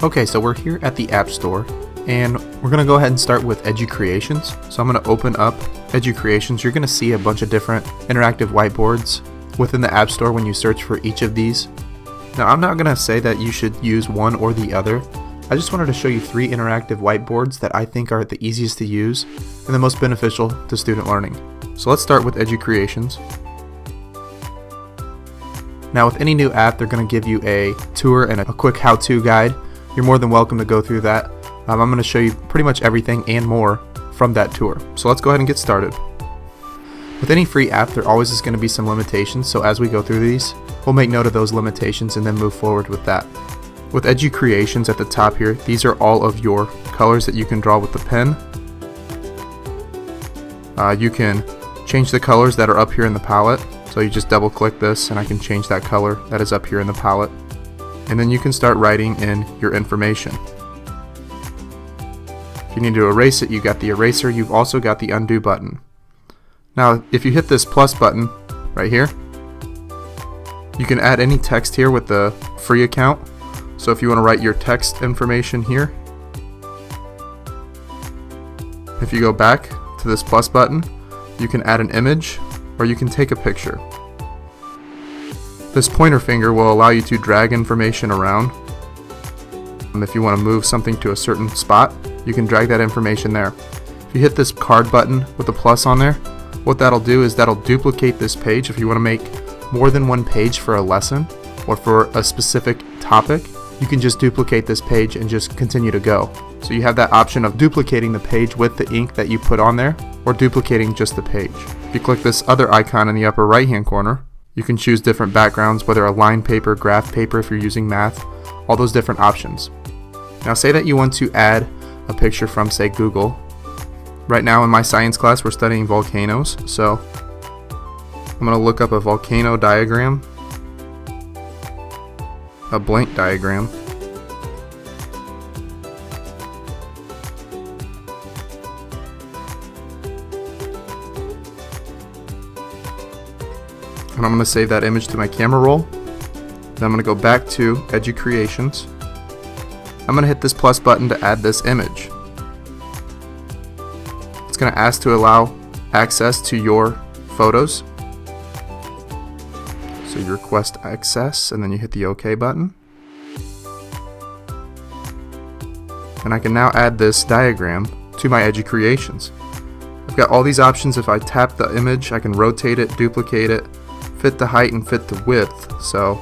Okay, so we're here at the App Store, and we're going to go ahead and start with Educreations. So I'm going to open up Educreations. You're going to see a bunch of different interactive whiteboards within the App Store when you search for each of these. Now, I'm not going to say that you should use one or the other. I just wanted to show you 3 interactive whiteboards that I think are the easiest to use and the most beneficial to student learning. So let's start with Educreations. Now, with any new app, they're going to give you a tour and a quick how-to guide. You're more than welcome to go through that. I'm going to show you pretty much everything and more from that tour. So let's go ahead and get started. With any free app, there always is going to be some limitations, so as we go through these, we'll make note of those limitations and then move forward with that. With Educreations at the top here, these are all of your colors that you can draw with the pen. You can change the colors that are up here in the palette, so you just double click this and I can change that color that is up here in the palette. And then you can start writing in your information. If you need to erase it, you got the eraser. You've also got the undo button. Now, if you hit this plus button right here, you can add any text here with the free account. So if you want to write your text information here, if you go back to this plus button, you can add an image or you can take a picture. This pointer finger will allow you to drag information around. If you want to move something to a certain spot, you can drag that information there. If you hit this card button with the plus on there, what that'll do is that'll duplicate this page. If you want to make more than one page for a lesson or for a specific topic, you can just duplicate this page and just continue to go. So you have that option of duplicating the page with the ink that you put on there or duplicating just the page. If you click this other icon in the upper right hand corner, you can choose different backgrounds, whether a line paper, graph paper if you're using math, all those different options. Now say that you want to add a picture from, say, Google. Right now in my science class we're studying volcanoes, so I'm going to look up a volcano diagram, a blank diagram, and I'm going to save that image to my camera roll. Then I'm going to go back to Educreations. I'm going to hit this plus button to add this image. It's going to ask to allow access to your photos. So you request access and then you hit the OK button. And I can now add this diagram to my Educreations. I've got all these options. If I tap the image, I can rotate it, duplicate it, fit the height and fit the width, so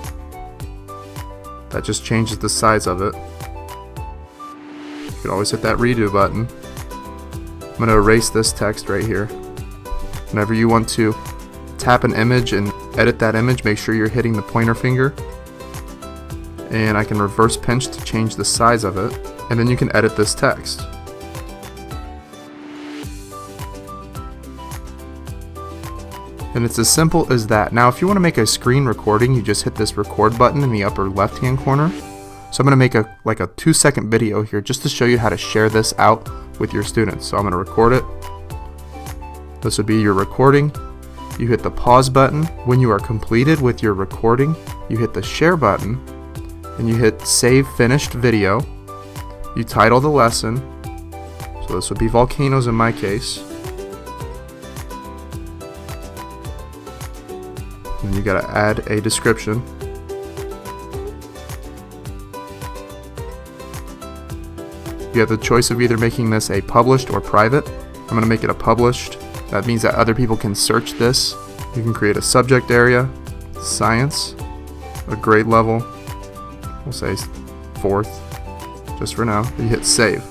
that just changes the size of it. You can always hit that redo button. I'm going to erase this text right here. Whenever you want to tap an image and edit that image, make sure you're hitting the pointer finger, and I can reverse pinch to change the size of it, and then you can edit this text. And it's as simple as that. Now if you want to make a screen recording, you just hit this record button in the upper left hand corner. So I'm going to make a 2-second video here just to show you how to share this out with your students. So I'm going to record it. This would be your recording. You hit the pause button. When you are completed with your recording, you hit the share button and you hit save finished video. You title the lesson. So this would be volcanoes in my case. And you gotta add a description. You have the choice of either making this a published or private. I'm gonna make it a published. That means that other people can search this. You can create a subject area, science, a grade level, we'll say 4th, just for now. You hit save.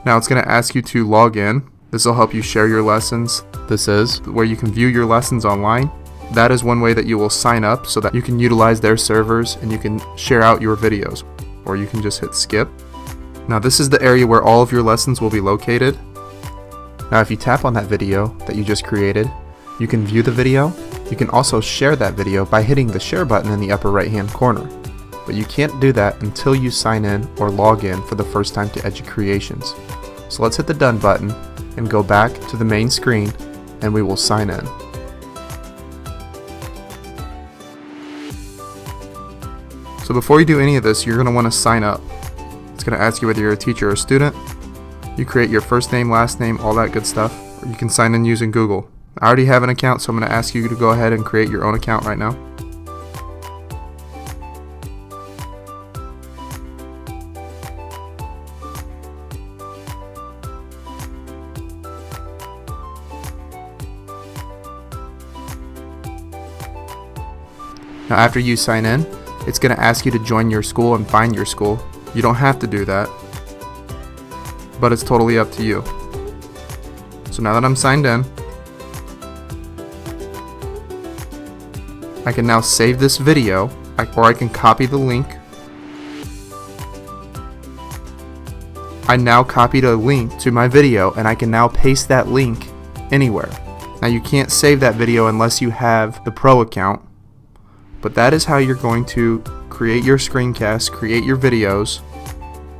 Now it's gonna ask you to log in. This will help you share your lessons. This is where you can view your lessons online. That is one way that you will sign up so that you can utilize their servers and you can share out your videos, or you can just hit skip. Now this is the area where all of your lessons will be located. Now if you tap on that video that you just created, you can view the video. You can also share that video by hitting the share button in the upper right hand corner. But you can't do that until you sign in or log in for the first time to Educreations. So let's hit the done button and go back to the main screen and we will sign in. So before you do any of this, you're going to want to sign up. It's It's going to ask you whether you're a teacher or a student. You create your first name, last name, all that good stuff. Or you can sign in using Google. I already have an account, so I'm going to ask you to go ahead and create your own account right now. Now after you sign in, it's going to ask you to join your school and find your school. You don't have to do that, but it's totally up to you. So now that I'm signed in, I can now save this video, or I can copy the link. I now copied a link to my video, and I can now paste that link anywhere. Now you can't save that video unless you have the Pro account, but that is how you're going to create your screencasts, create your videos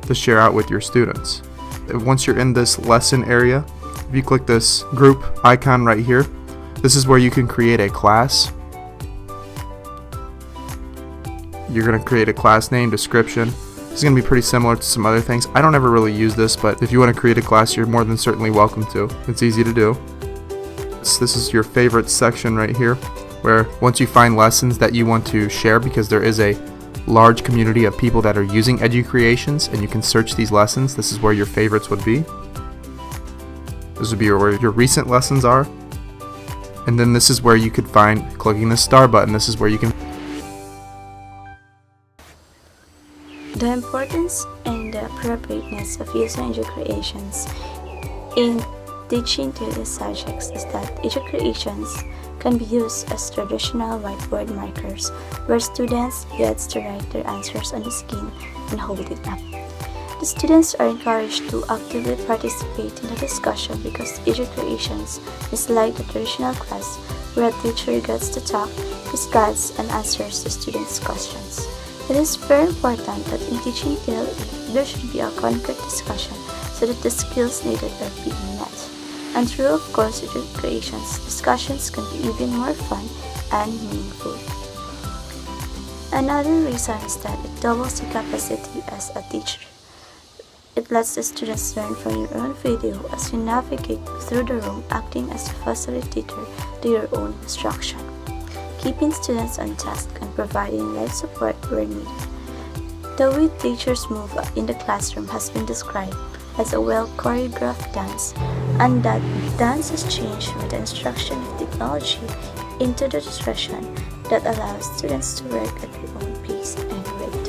to share out with your students. Once you're in this lesson area, if you click this group icon right here, this is where you can create a class. You're going to create a class name, description. This is going to be pretty similar to some other things. I don't ever really use this, but if you want to create a class, you're more than certainly welcome to. It's easy to do. This is your favorite section right here, where once you find lessons that you want to share, because there is a large community of people that are using Educreations, and you can search these lessons, this is where your favorites would be. This would be where your recent lessons are. And then this is where you could find, clicking the star button, this is where you can. The importance and the appropriateness of using Educreations in teaching to these subjects is that Educreations can be used as traditional whiteboard markers where students get to write their answers on the screen and hold it up. The students are encouraged to actively participate in the discussion because Educreations is like the traditional class where a teacher gets to talk, discuss, and answers the students' questions. It is very important that in teaching TLE, there should be a concrete discussion so that the skills needed are being met. And through, of course, Educreations, discussions can be even more fun and meaningful. Another reason is that it doubles the capacity as a teacher. It lets the students learn from your own video as you navigate through the room, acting as a facilitator to your own instruction, keeping students on task and providing live support where needed. The way teachers move in the classroom has been described as a well-choreographed dance, and that dance has changed with the instruction of technology into the discretion that allows students to work at their own pace and rhythm.